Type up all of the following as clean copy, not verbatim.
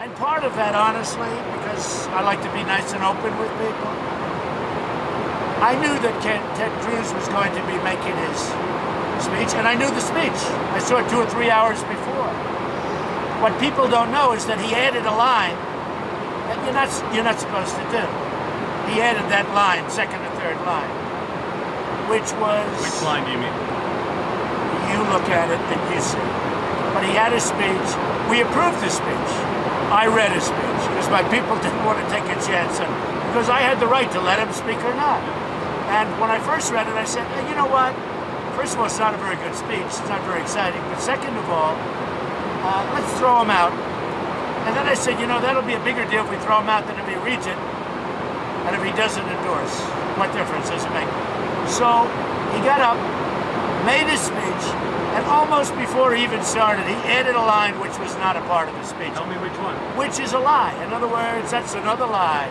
And part of that, honestly, because I like to be nice and open with people, I knew that Ted Cruz was going to be making his speech, and I knew the speech. I saw it 2 or 3 hours before. What people don't know is that he added a line that you're not supposed to do. He added that line, second or third line, which was... Which line do you mean? You look at it and you see. But he had a speech. We approved his speech. I read his speech because my people didn't want to take a chance, and because I had the right to let him speak or not. And when I first read it, I said, hey, you know what? First of all, it's not a very good speech. It's not very exciting. But second of all, let's throw him out. And then I said, you know, that'll be a bigger deal if we throw him out than if he reads it. And if he doesn't endorse, what difference does it make? So he got up, made his speech, and almost before he even started, he added a line which was not a part of the speech. Tell me which one. Which is a lie. In other words, that's another lie.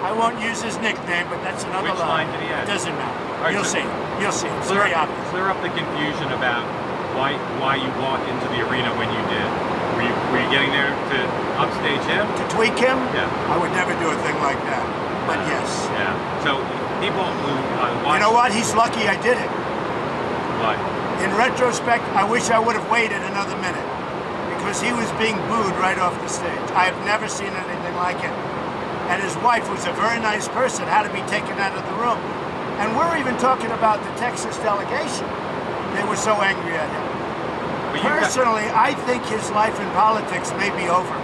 I won't use his nickname, but that's another lie. Which line did he add? It doesn't matter. Right, You'll see. You'll see. It's very obvious. Clear up the confusion about why you walked into the arena when you did. Were you getting there to upstage him? To tweak him? Yeah. I would never do a thing like that. But yes. Yeah. So people who watch... You know what? He's lucky I did it. What? In retrospect, I wish I would have waited another minute because he was being booed right off the stage. I have never seen anything like it. And his wife, who's a very nice person, had to be taken out of the room. And we're even talking about the Texas delegation. They were so angry at him. Personally, I think his life in politics may be over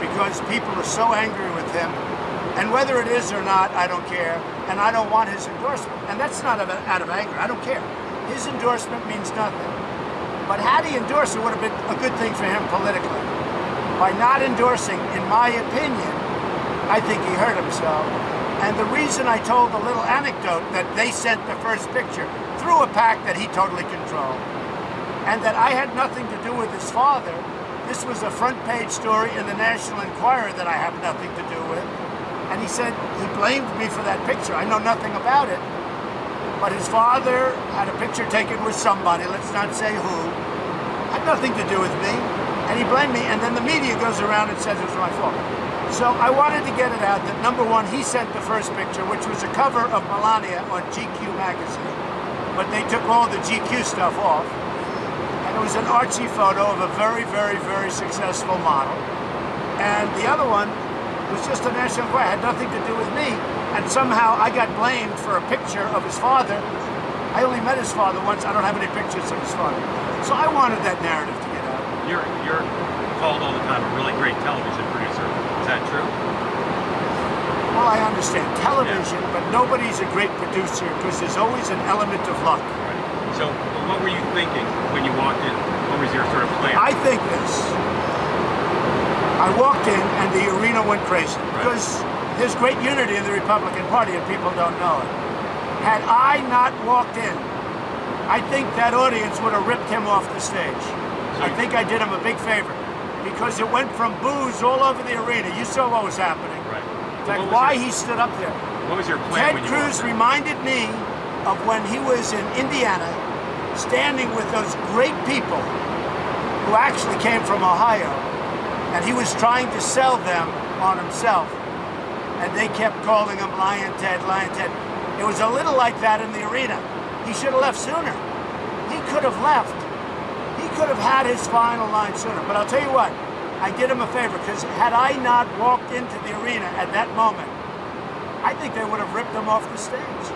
because people are so angry with him. And whether it is or not, I don't care. And I don't want his endorsement. And that's not out of anger. I don't care. His endorsement means nothing. But had he endorsed, it would have been a good thing for him politically. By not endorsing, in my opinion, I think he hurt himself. And the reason I told the little anecdote that they sent the first picture through a pack that he totally controlled, and that I had nothing to do with his father, this was a front page story in the National Enquirer that I have nothing to do with. And he said, he blamed me for that picture. I know nothing about it. But his father had a picture taken with somebody, let's not say who, had nothing to do with me. And he blamed me, and then the media goes around and says it was my fault. So I wanted to get it out that, number one, he sent the first picture, which was a cover of Melania on GQ magazine. But they took all the GQ stuff off. And it was an artsy photo of a very, very, very successful model. And the other one was just a National Enquirer, had nothing to do with me. And somehow I got blamed for a picture of his father. I only met his father once. I don't have any pictures of his father. So I wanted that narrative to get out. You're called all the time a really great television producer. Is that true? Well, I understand television, but nobody's a great producer because there's always an element of luck. Right. So what were you thinking when you walked in? What was your sort of plan? I think this. I walked in and the arena went crazy because there's great unity in the Republican Party and people don't know it. Had I not walked in, I think that audience would have ripped him off the stage. I think I did him a big favor because it went from boos all over the arena. You saw what was happening. Right. Like why he stood up there. What was your plan? Ted Cruz reminded me of when he was in Indiana standing with those great people who actually came from Ohio, and he was trying to sell them on himself. And they kept calling him Lion Ted, Lion Ted. It was a little like that in the arena. He should have left sooner. He could have left. He could have had his final line sooner. But I'll tell you what, I did him a favor because had I not walked into the arena at that moment, I think they would have ripped him off the stage.